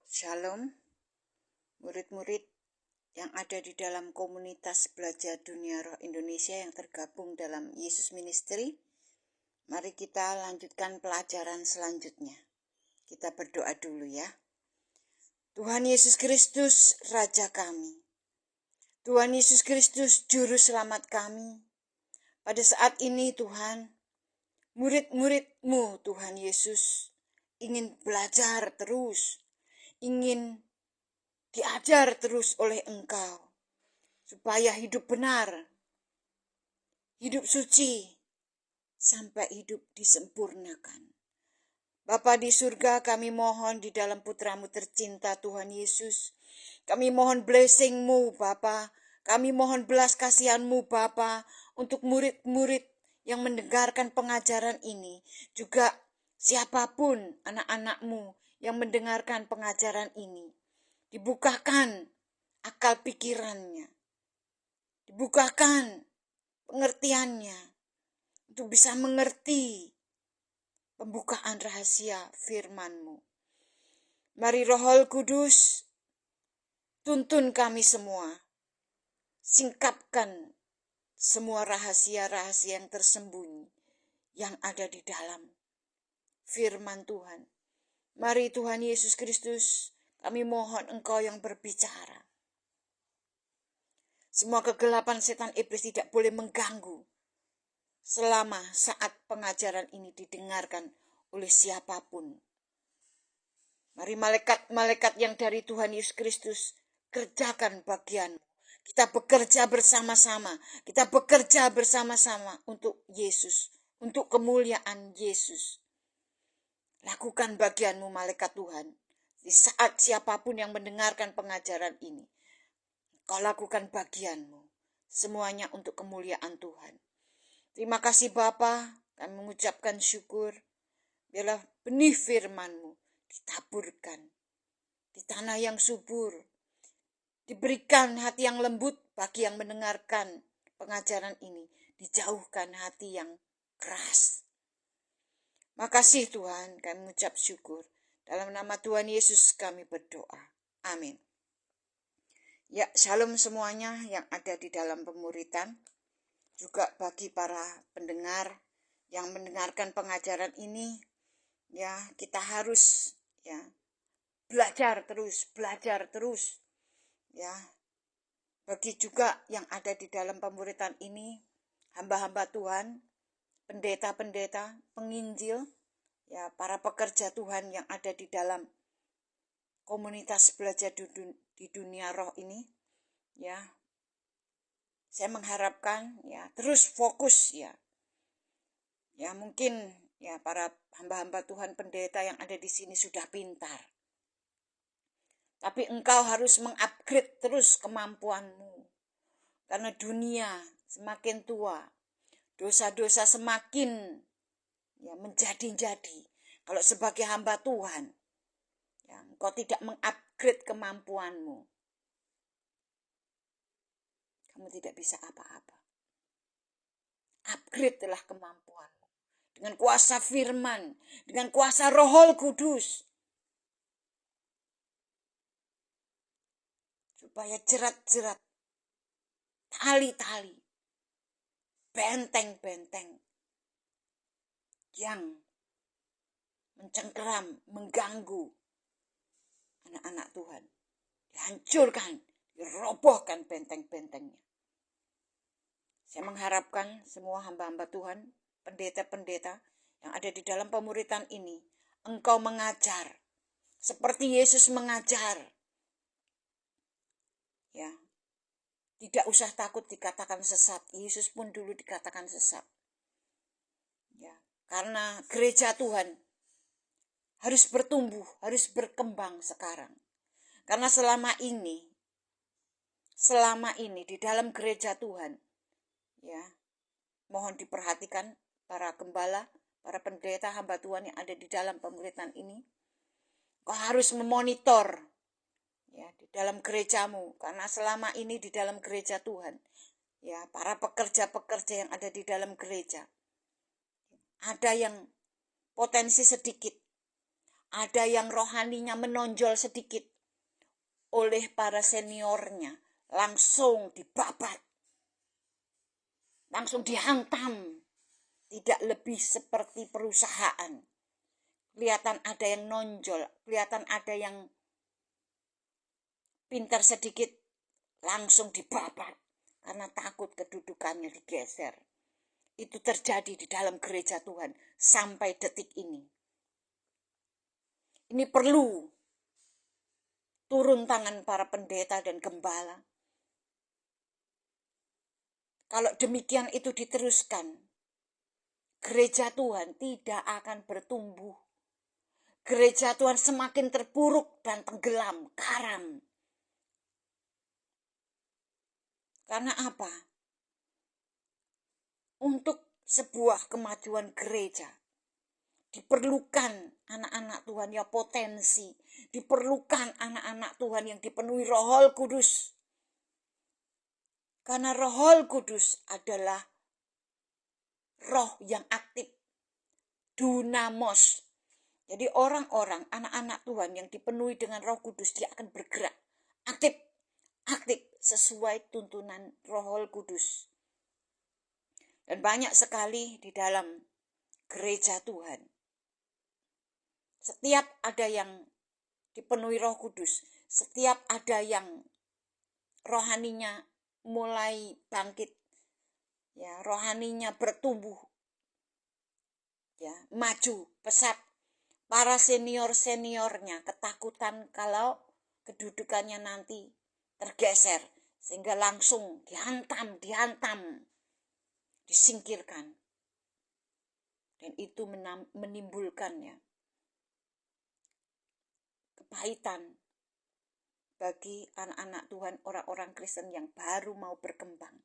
Shalom, murid-murid yang ada di dalam komunitas belajar dunia roh Indonesia yang tergabung dalam Yesus Ministry. Mari kita lanjutkan pelajaran selanjutnya. Kita berdoa dulu ya. Tuhan Yesus Kristus, Raja kami. Tuhan Yesus Kristus, Juru Selamat kami. Pada saat ini Tuhan, murid-murid-Mu Tuhan Yesus ingin belajar terus, ingin diajar terus oleh Engkau, supaya hidup benar, hidup suci, sampai hidup disempurnakan. Bapa di surga, kami mohon di dalam putra-Mu tercinta Tuhan Yesus, kami mohon blessing-Mu Bapa, kami mohon belas kasihan-Mu Bapa, untuk murid-murid yang mendengarkan pengajaran ini, juga siapapun anak-anak-Mu yang mendengarkan pengajaran ini. Dibukakan akal pikirannya, dibukakan pengertiannya, untuk bisa mengerti pembukaan rahasia firman-Mu. Mari Roh Kudus, tuntun kami semua, singkapkan semua rahasia-rahasia yang tersembunyi yang ada di dalam firman Tuhan. Mari Tuhan Yesus Kristus, kami mohon Engkau yang berbicara. Semua kegelapan setan iblis tidak boleh mengganggu selama saat pengajaran ini didengarkan oleh siapapun. Mari malaikat-malaikat yang dari Tuhan Yesus Kristus kerjakan bagian. Kita bekerja bersama-sama. Kita bekerja bersama-sama untuk Yesus, untuk kemuliaan Yesus. Lakukan bagianmu malaikat Tuhan. Di saat siapapun yang mendengarkan pengajaran ini, Kau lakukan bagianmu. Semuanya untuk kemuliaan Tuhan. Terima kasih Bapa, kami mengucapkan syukur. Biarlah benih firman-Mu ditaburkan di tanah yang subur. Diberikan hati yang lembut bagi yang mendengarkan pengajaran ini. Dijauhkan hati yang keras. Makasih Tuhan, kami mengucap syukur. Dalam nama Tuhan Yesus kami berdoa. Amin. Ya, shalom semuanya yang ada di dalam pemuritan. Juga bagi para pendengar yang mendengarkan pengajaran ini, ya kita harus ya belajar terus. Ya, bagi juga yang ada di dalam pemuritan ini, hamba-hamba Tuhan, pendeta-pendeta, penginjil, ya para pekerja Tuhan yang ada di dalam komunitas belajar di dunia roh ini, ya saya mengharapkan ya terus fokus ya mungkin ya para hamba-hamba Tuhan pendeta yang ada di sini sudah pintar, tapi engkau harus mengupgrade terus kemampuanmu, karena dunia semakin tua, dosa-dosa semakin ya menjadi-jadi. Kalau sebagai hamba Tuhan ya engkau tidak mengupgrade kemampuanmu, kamu tidak bisa apa-apa. Upgrade telah kemampuanmu dengan kuasa firman, dengan kuasa Roh Kudus, supaya jerat-jerat, tali-tali, benteng-benteng yang mencengkeram, mengganggu anak-anak Tuhan dihancurkan, dirobohkan benteng-bentengnya. Saya mengharapkan semua hamba-hamba Tuhan, pendeta-pendeta yang ada di dalam pemuritan ini, engkau mengajar seperti Yesus mengajar. Ya, tidak usah takut dikatakan sesat. Yesus pun dulu dikatakan sesat. Ya, karena gereja Tuhan harus bertumbuh, harus berkembang sekarang. Karena selama ini di dalam gereja Tuhan, ya, mohon diperhatikan para gembala, para pendeta, hamba Tuhan yang ada di dalam pemuritan ini. Kau harus memonitor ya di dalam gerejamu, karena selama ini di dalam gereja Tuhan, ya para pekerja-pekerja yang ada di dalam gereja, ada yang potensi sedikit, ada yang rohaninya menonjol sedikit, oleh para seniornya langsung dibabat, langsung dihantam. Tidak lebih seperti perusahaan. Kelihatan ada yang nonjol, kelihatan ada yang pintar sedikit, langsung dibabat karena takut kedudukannya digeser. Itu terjadi di dalam gereja Tuhan sampai detik ini. Ini perlu turun tangan para pendeta dan gembala. Kalau demikian itu diteruskan, gereja Tuhan tidak akan bertumbuh. Gereja Tuhan semakin terpuruk dan tenggelam, karam. Karena apa? Untuk sebuah kemajuan gereja, diperlukan anak-anak Tuhan yang potensi. Diperlukan anak-anak Tuhan yang dipenuhi Roh Kudus. Karena Roh Kudus adalah roh yang aktif. Dunamos. Jadi orang-orang, anak-anak Tuhan yang dipenuhi dengan Roh Kudus, dia akan bergerak. Aktif sesuai tuntunan Roh Kudus. Dan banyak sekali di dalam gereja Tuhan. Setiap ada yang dipenuhi Roh Kudus, setiap ada yang rohaninya mulai bangkit, ya, rohaninya bertumbuh, ya, maju, pesat. Para senior-seniornya ketakutan kalau kedudukannya nanti tergeser, sehingga langsung dihantam, disingkirkan. Dan itu menimbulkannya kepahitan bagi anak-anak Tuhan, orang-orang Kristen yang baru mau berkembang.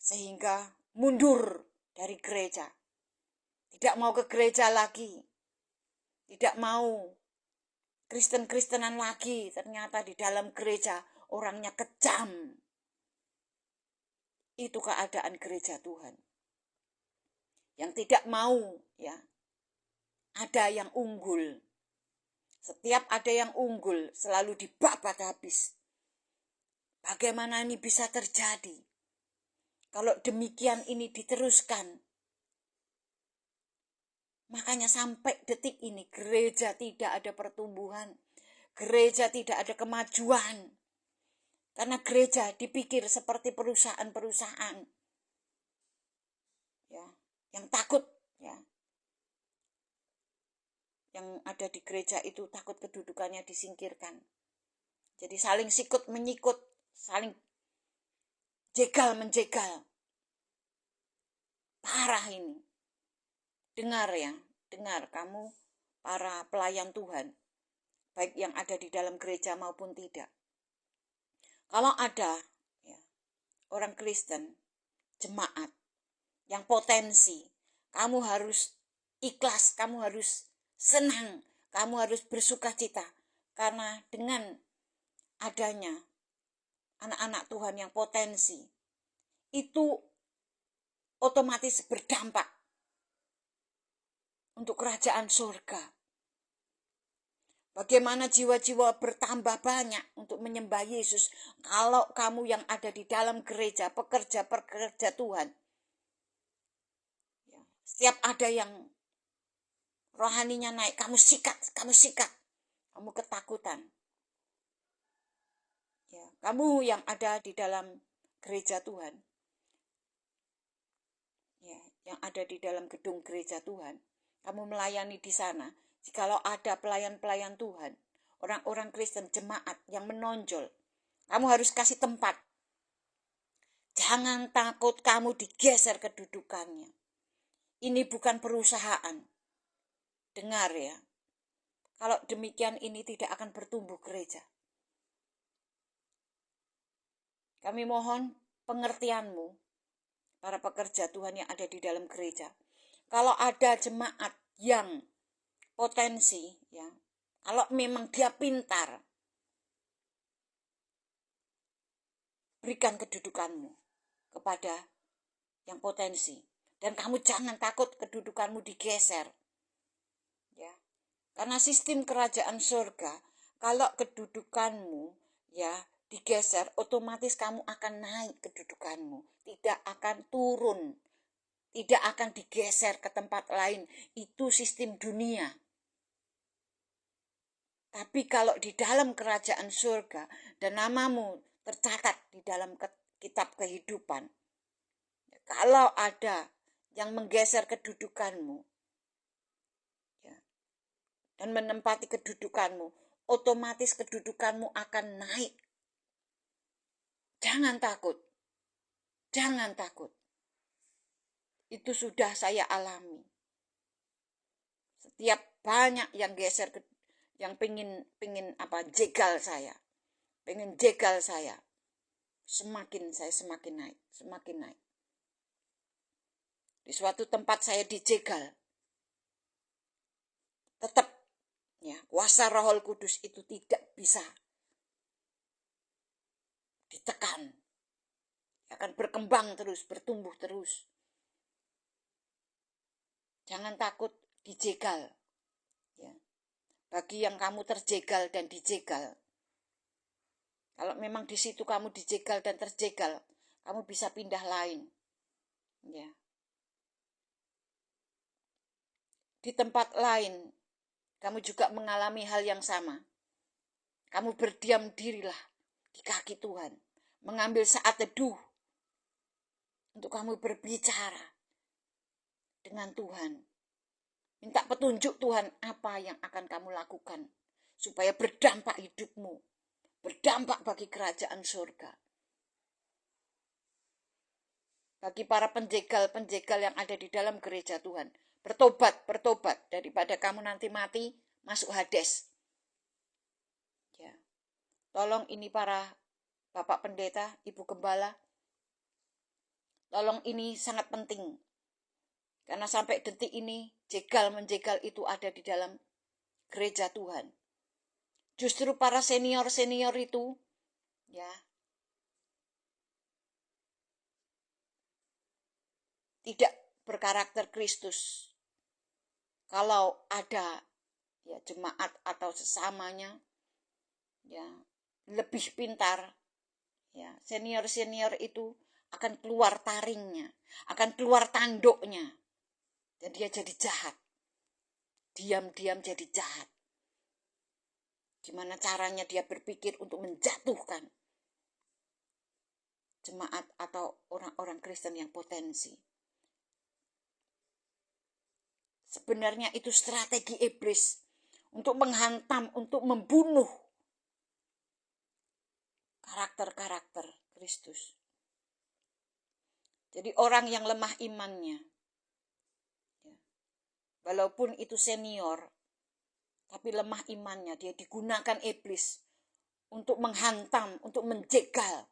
Sehingga mundur dari gereja. Tidak mau ke gereja lagi. Tidak mau Kristen-Kristenan lagi. Ternyata di dalam gereja orangnya kejam. Itu keadaan gereja Tuhan. Yang tidak mau, ya, ada yang unggul. Setiap ada yang unggul selalu dibabat habis. Bagaimana ini bisa terjadi? Kalau demikian ini diteruskan. Makanya sampai detik ini gereja tidak ada pertumbuhan. Gereja tidak ada kemajuan. Karena gereja dipikir seperti perusahaan-perusahaan. Ya, yang takut, ya. Yang ada di gereja itu takut kedudukannya disingkirkan. Jadi saling sikut menyikut, saling jegal menjegal. Parah ini. Dengar ya, dengar kamu para pelayan Tuhan, baik yang ada di dalam gereja maupun tidak. Kalau ada, ya, orang Kristen, jemaat yang potensi, kamu harus ikhlas, kamu harus senang, kamu harus bersuka cita. Karena dengan adanya anak-anak Tuhan yang potensi, itu otomatis berdampak untuk kerajaan surga. Bagaimana jiwa-jiwa bertambah banyak untuk menyembah Yesus kalau kamu yang ada di dalam gereja, pekerja-pekerja Tuhan. Ya, setiap ada yang rohaninya naik, kamu sikat, kamu ketakutan. Ya, kamu yang ada di dalam gereja Tuhan, ya, yang ada di dalam gedung gereja Tuhan, kamu melayani di sana. Jikalau ada pelayan-pelayan Tuhan, orang-orang Kristen, jemaat yang menonjol, kamu harus kasih tempat. Jangan takut kamu digeser kedudukannya. Ini bukan perusahaan. Dengar ya. Kalau demikian ini tidak akan bertumbuh gereja. Kami mohon pengertianmu, para pekerja Tuhan yang ada di dalam gereja. Kalau ada jemaat yang potensi, ya, kalau memang dia pintar, berikan kedudukanmu kepada yang potensi. Dan kamu jangan takut kedudukanmu digeser. Ya. Karena sistem kerajaan surga, kalau kedudukanmu ya digeser, otomatis kamu akan naik kedudukanmu, tidak akan turun, tidak akan digeser ke tempat lain. Itu sistem dunia. Tapi kalau di dalam kerajaan surga dan namamu tercatat di dalam kitab kehidupan, kalau ada yang menggeser kedudukanmu ya, dan menempati kedudukanmu, otomatis kedudukanmu akan naik. Jangan takut. Jangan takut. Itu sudah saya alami. Setiap banyak yang geser, yang pingin jegal saya. Pengen jegal saya. Semakin naik, semakin naik. Di suatu tempat saya dijegal. Tetap ya, kuasa Roh Kudus itu tidak bisa ditekan. Akan berkembang terus, bertumbuh terus. Jangan takut dijegal. Ya. Bagi yang kamu terjegal dan dijegal, kalau memang di situ kamu dijegal dan terjegal, kamu bisa pindah lain. Ya. Di tempat lain, kamu juga mengalami hal yang sama. Kamu berdiam dirilah di kaki Tuhan, mengambil saat teduh untuk kamu berbicara dengan Tuhan. Minta petunjuk Tuhan apa yang akan kamu lakukan supaya berdampak hidupmu, berdampak bagi kerajaan surga. Bagi para penjegal-penjegal yang ada di dalam gereja Tuhan, bertobat daripada kamu nanti mati masuk Hades. Ya. Tolong ini para Bapak Pendeta, Ibu Gembala, tolong ini sangat penting. Karena sampai detik ini jegal-menjegal itu ada di dalam gereja Tuhan. Justru para senior-senior itu ya tidak berkarakter Kristus. Kalau ada ya jemaat atau sesamanya ya lebih pintar, ya senior-senior itu akan keluar taringnya, akan keluar tanduknya, dan dia jadi jahat. Diam-diam jadi jahat. Gimana caranya dia berpikir untuk menjatuhkan jemaat atau orang-orang Kristen yang potensi. Sebenarnya itu strategi iblis untuk menghantam, untuk membunuh karakter-karakter Kristus. Jadi orang yang lemah imannya, ya, walaupun itu senior, tapi lemah imannya, dia digunakan iblis untuk menghantam, untuk menjegal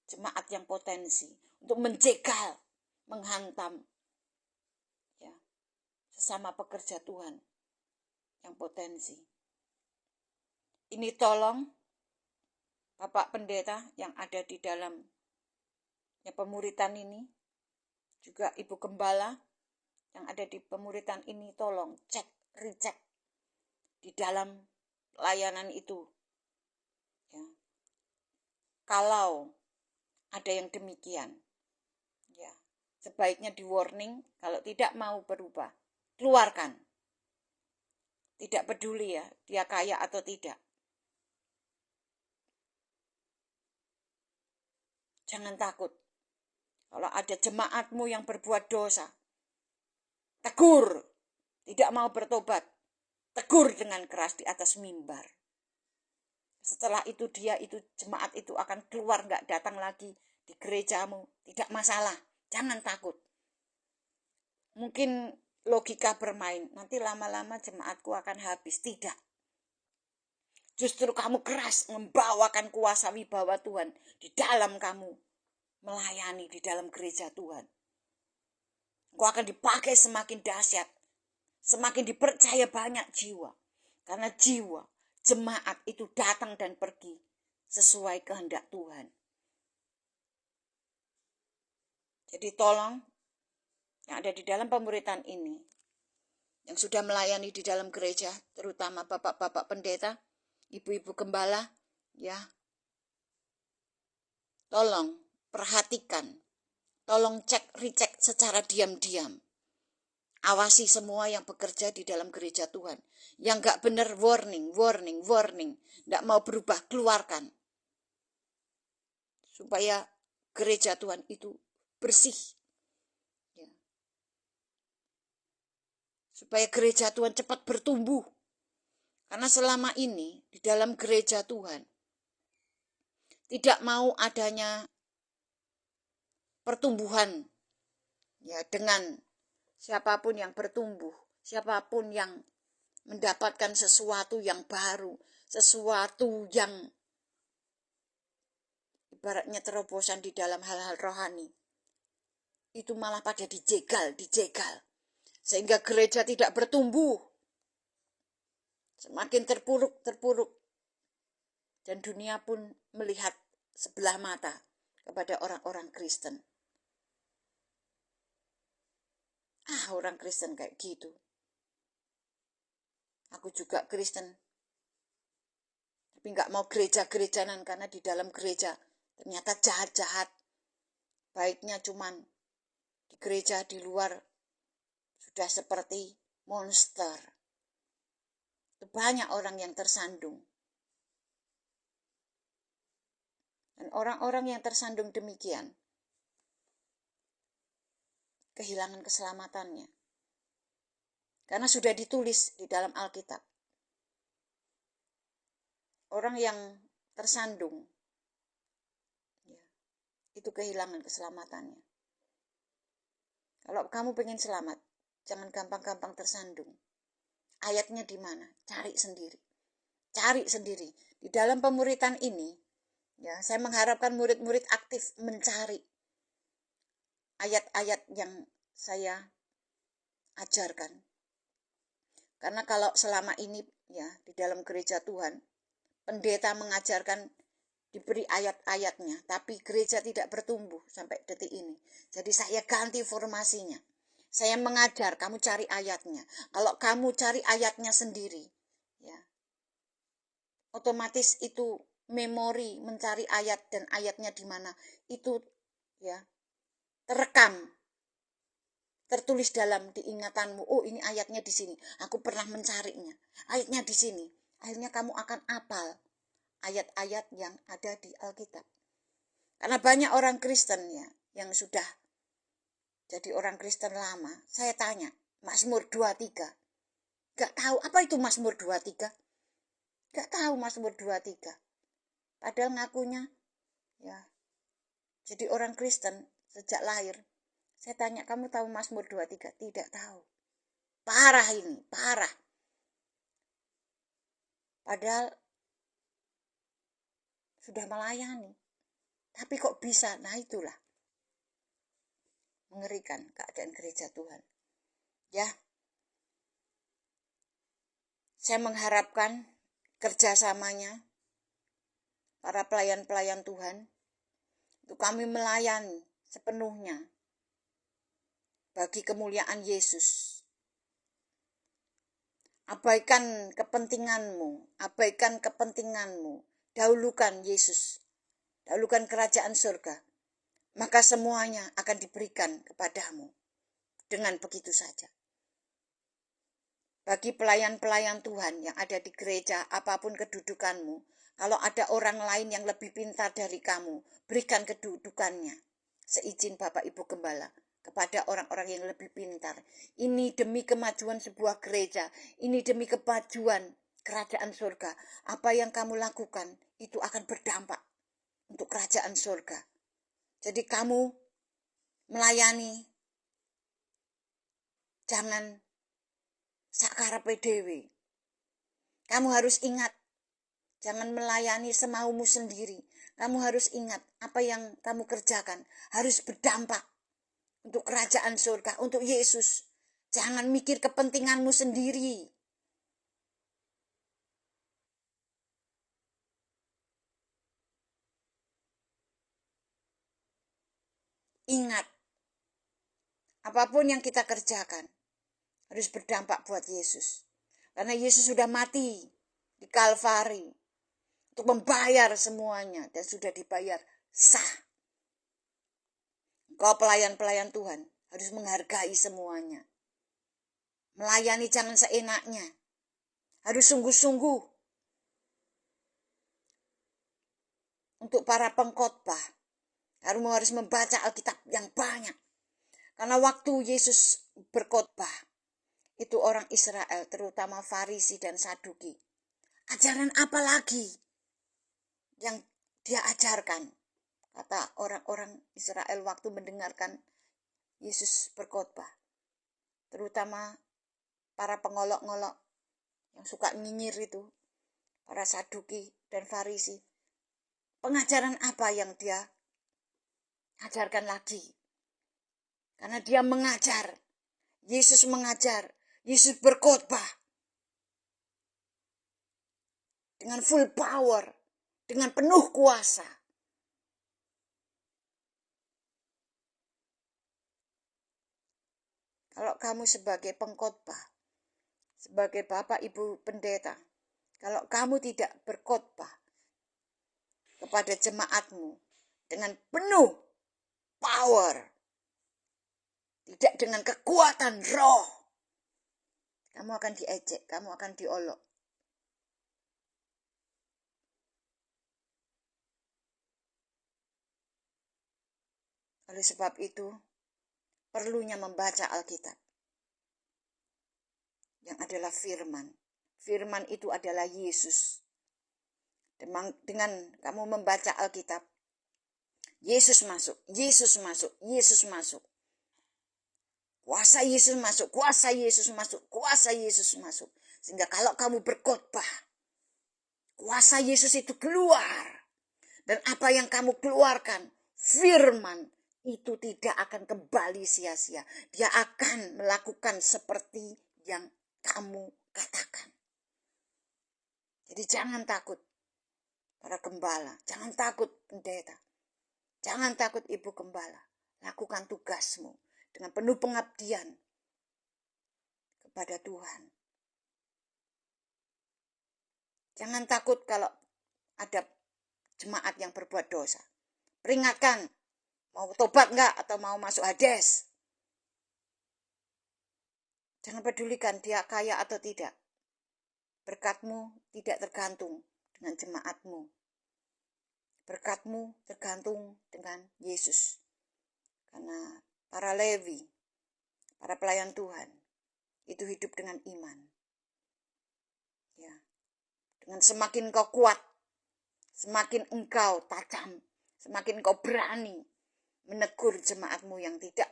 jemaat yang potensi, untuk menjegal, menghantam ya, sesama pekerja Tuhan yang potensi. Ini tolong Bapak Pendeta yang ada di dalam ya, pemuritan ini, juga Ibu Gembala yang ada di pemuritan ini, tolong cek, recheck di dalam layanan itu. Ya. Kalau ada yang demikian, ya sebaiknya di warning. Kalau tidak mau berubah, keluarkan. Tidak peduli ya, dia kaya atau tidak. Jangan takut. Kalau ada jemaatmu yang berbuat dosa, tegur. Tidak mau bertobat, tegur dengan keras di atas mimbar. Setelah itu jemaat itu akan keluar, gak datang lagi di gerejamu. Tidak masalah, jangan takut. Mungkin logika bermain, nanti lama-lama jemaatku akan habis. Tidak. Justru kamu keras membawakan kuasa wibawa Tuhan di dalam kamu. Melayani di dalam gereja Tuhan. Kau akan dipakai semakin dahsyat. Semakin dipercaya banyak jiwa. Karena jiwa, jemaat itu datang dan pergi sesuai kehendak Tuhan. Jadi tolong yang ada di dalam pemuritan ini, yang sudah melayani di dalam gereja, terutama bapak-bapak pendeta, ibu-ibu gembala, ya. Tolong perhatikan, tolong recheck secara diam-diam. Awasi semua yang bekerja di dalam gereja Tuhan. Yang gak benar, warning. Gak mau berubah, keluarkan. Supaya gereja Tuhan itu bersih. Ya. Supaya gereja Tuhan cepat bertumbuh. Karena selama ini di dalam gereja Tuhan tidak mau adanya pertumbuhan, ya, dengan siapapun yang bertumbuh, siapapun yang mendapatkan sesuatu yang baru, sesuatu yang ibaratnya terobosan di dalam hal-hal rohani, itu malah pada dijegal. Sehingga gereja tidak bertumbuh, semakin terpuruk. Dan dunia pun melihat sebelah mata kepada orang-orang Kristen. Orang Kristen kayak gitu. Aku juga Kristen. Tapi gak mau gereja-gerejanan karena di dalam gereja ternyata jahat-jahat. Baiknya cuman di gereja, di luar sudah seperti monster. Banyak orang yang tersandung. Dan orang-orang yang tersandung demikian kehilangan keselamatannya. Karena sudah ditulis di dalam Alkitab. Orang yang tersandung, ya, itu kehilangan keselamatannya. Kalau kamu pengen selamat, jangan gampang-gampang tersandung. Ayatnya di mana? Cari sendiri. Di dalam pemuritan ini, ya, saya mengharapkan murid-murid aktif mencari ayat-ayat yang saya ajarkan. Karena kalau selama ini, ya, di dalam gereja Tuhan, pendeta mengajarkan diberi ayat-ayatnya, tapi gereja tidak bertumbuh sampai detik ini. Jadi saya ganti formasinya. Saya mengajar, kamu cari ayatnya. Kalau kamu cari ayatnya sendiri, ya, otomatis itu memori mencari ayat dan ayatnya di mana itu, ya, terekam, tertulis dalam diingatanmu. Oh, ini ayatnya di sini. Aku pernah mencarinya. Ayatnya di sini. Akhirnya kamu akan apal ayat-ayat yang ada di Alkitab. Karena banyak orang Kristen, ya, yang sudah jadi orang Kristen lama. Saya tanya, Mazmur 23. Gak tahu apa itu Mazmur 23. Gak tahu Mazmur 23. Padahal ngakunya, ya, jadi orang Kristen sejak lahir. Saya tanya, kamu tahu Mazmur 23? Tidak tahu. Parah ini, parah. Padahal sudah melayani. Tapi kok bisa? Nah, itulah mengerikan keadaan gereja Tuhan. Ya, saya mengharapkan kerjasamanya para pelayan-pelayan Tuhan untuk kami melayani sepenuhnya bagi kemuliaan Yesus. Abaikan kepentinganmu, dahulukan Yesus, dahulukan kerajaan surga, maka semuanya akan diberikan kepadamu dengan begitu saja. Bagi pelayan-pelayan Tuhan yang ada di gereja, apapun kedudukanmu, kalau ada orang lain yang lebih pintar dari kamu, berikan kedudukannya, seizin Bapak Ibu Gembala, kepada orang-orang yang lebih pintar. Ini demi kemajuan sebuah gereja, ini demi kemajuan kerajaan surga. Apa yang kamu lakukan, itu akan berdampak untuk kerajaan surga. Jadi kamu melayani, jangan sakarepe dhewe. Kamu harus ingat, jangan melayani semaumu sendiri. Kamu harus ingat, apa yang kamu kerjakan harus berdampak untuk kerajaan surga, untuk Yesus. Jangan mikir kepentinganmu sendiri. Ingat, apapun yang kita kerjakan, harus berdampak buat Yesus. Karena Yesus sudah mati di Kalvari untuk membayar semuanya dan sudah dibayar sah. Engkau pelayan-pelayan Tuhan harus menghargai semuanya. Melayani jangan seenaknya. Harus sungguh-sungguh. Untuk para pengkhotbah, kamu harus membaca Alkitab yang banyak. Karena waktu Yesus berkhotbah, itu orang Israel, terutama Farisi dan Saduki. Ajaran apa lagi yang dia ajarkan? Kata orang-orang Israel waktu mendengarkan Yesus berkhotbah. Terutama para pengolok-ngolok yang suka nyinyir itu, para Saduki dan Farisi. Pengajaran apa yang dia ajarkan lagi? Karena dia mengajar, Yesus mengajar, Yesus berkhotbah dengan full power, dengan penuh kuasa. Kalau kamu sebagai pengkhotbah, sebagai bapak ibu pendeta, kalau kamu tidak berkhotbah kepada jemaatmu dengan penuh power, tidak dengan kekuatan roh, kamu akan diejek, kamu akan diolok. Oleh sebab itu, perlunya membaca Alkitab yang adalah firman. Firman itu adalah Yesus. Dengan kamu membaca Alkitab, Yesus masuk, Yesus masuk, Yesus masuk. Kuasa Yesus masuk, kuasa Yesus masuk, kuasa Yesus masuk. Sehingga kalau kamu berkhotbah, kuasa Yesus itu keluar. Dan apa yang kamu keluarkan, firman, itu tidak akan kembali sia-sia. Dia akan melakukan seperti yang kamu katakan. Jadi jangan takut para gembala, jangan takut pendeta, jangan takut ibu gembala. Lakukan tugasmu dengan penuh pengabdian kepada Tuhan. Jangan takut kalau ada jemaat yang berbuat dosa. Peringatkan, mau tobat enggak atau mau masuk Hades. Jangan pedulikan dia kaya atau tidak. Berkatmu tidak tergantung dengan jemaatmu. Berkatmu tergantung dengan Yesus. Karena para Lewi, para pelayan Tuhan, itu hidup dengan iman. Ya. Dengan semakin kau kuat, semakin engkau tajam, semakin kau berani menegur jemaatmu yang tidak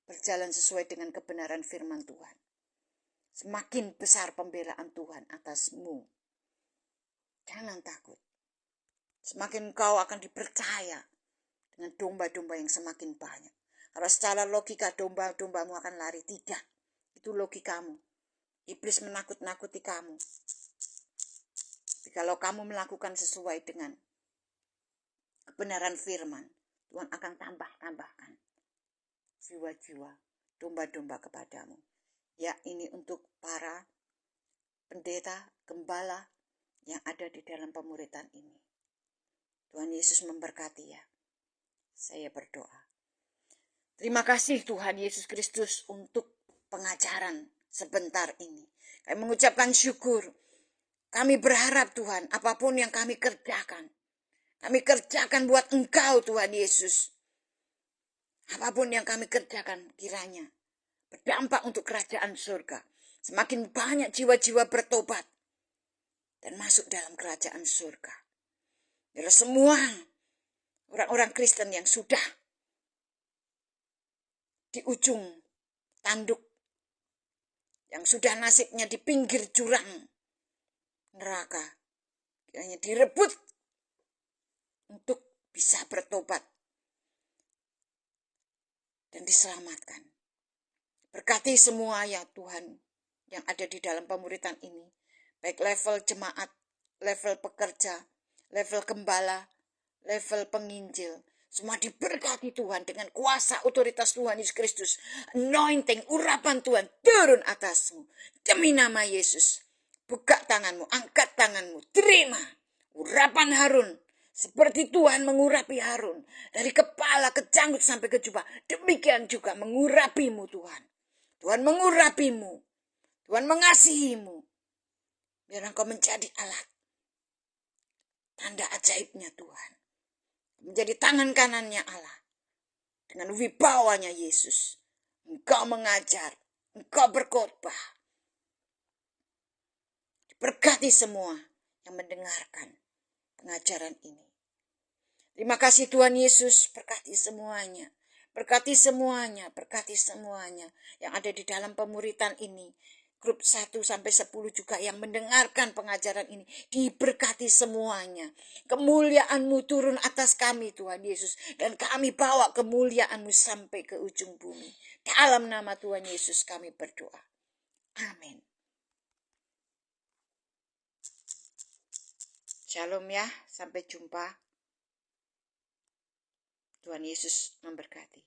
berjalan sesuai dengan kebenaran firman Tuhan. Semakin besar pembelaan Tuhan atasmu. Jangan takut. Semakin kau akan dipercaya dengan domba-domba yang semakin banyak. Kalau secara logika domba-dombamu akan lari, tidak. Itu logikamu. Iblis menakut-nakuti kamu. Tapi kalau kamu melakukan sesuai dengan kebenaran firman, Tuhan akan tambahkan jiwa-jiwa domba-domba kepadamu. Ya, ini untuk para pendeta, gembala yang ada di dalam pemuritan ini. Tuhan Yesus memberkati ya. Saya berdoa. Terima kasih Tuhan Yesus Kristus untuk pengajaran sebentar ini. Kami mengucapkan syukur. Kami berharap Tuhan, apapun yang kami kerjakan buat Engkau Tuhan Yesus. Apapun yang kami kerjakan kiranya berdampak untuk kerajaan surga. Semakin banyak jiwa-jiwa bertobat dan masuk dalam kerajaan surga. Biar semua orang-orang Kristen yang sudah di ujung tanduk, yang sudah nasibnya di pinggir jurang neraka, kiranya direbut untuk bisa bertobat dan diselamatkan. Berkati semua ya Tuhan yang ada di dalam pemuritan ini, baik level jemaat, level pekerja, level gembala, level penginjil. Semua diberkati Tuhan dengan kuasa otoritas Tuhan Yesus Kristus. Anointing, urapan Tuhan turun atasmu. Demi nama Yesus. Buka tanganmu, angkat tanganmu, terima urapan Harun. Seperti Tuhan mengurapi Harun. Dari kepala ke janggut sampai ke jubah. Demikian juga mengurapimu Tuhan. Tuhan mengurapimu. Tuhan mengasihimu. Biar engkau menjadi alat. Tanda ajaibnya Tuhan. Menjadi tangan kanannya Allah. Dengan wibawanya Yesus. Engkau mengajar. Engkau berkhotbah. Berkati semua yang mendengarkan pengajaran ini. Terima kasih Tuhan Yesus. Berkati semuanya. Berkati semuanya. Berkati semuanya. Yang ada di dalam pemuritan ini. Grup 1 sampai 10 juga yang mendengarkan pengajaran ini. Diberkati semuanya. Kemuliaan-Mu turun atas kami Tuhan Yesus. Dan kami bawa kemuliaan-Mu sampai ke ujung bumi. Dalam nama Tuhan Yesus kami berdoa. Amin. Shalom ya. Sampai jumpa. Tuhan Yesus memberkati.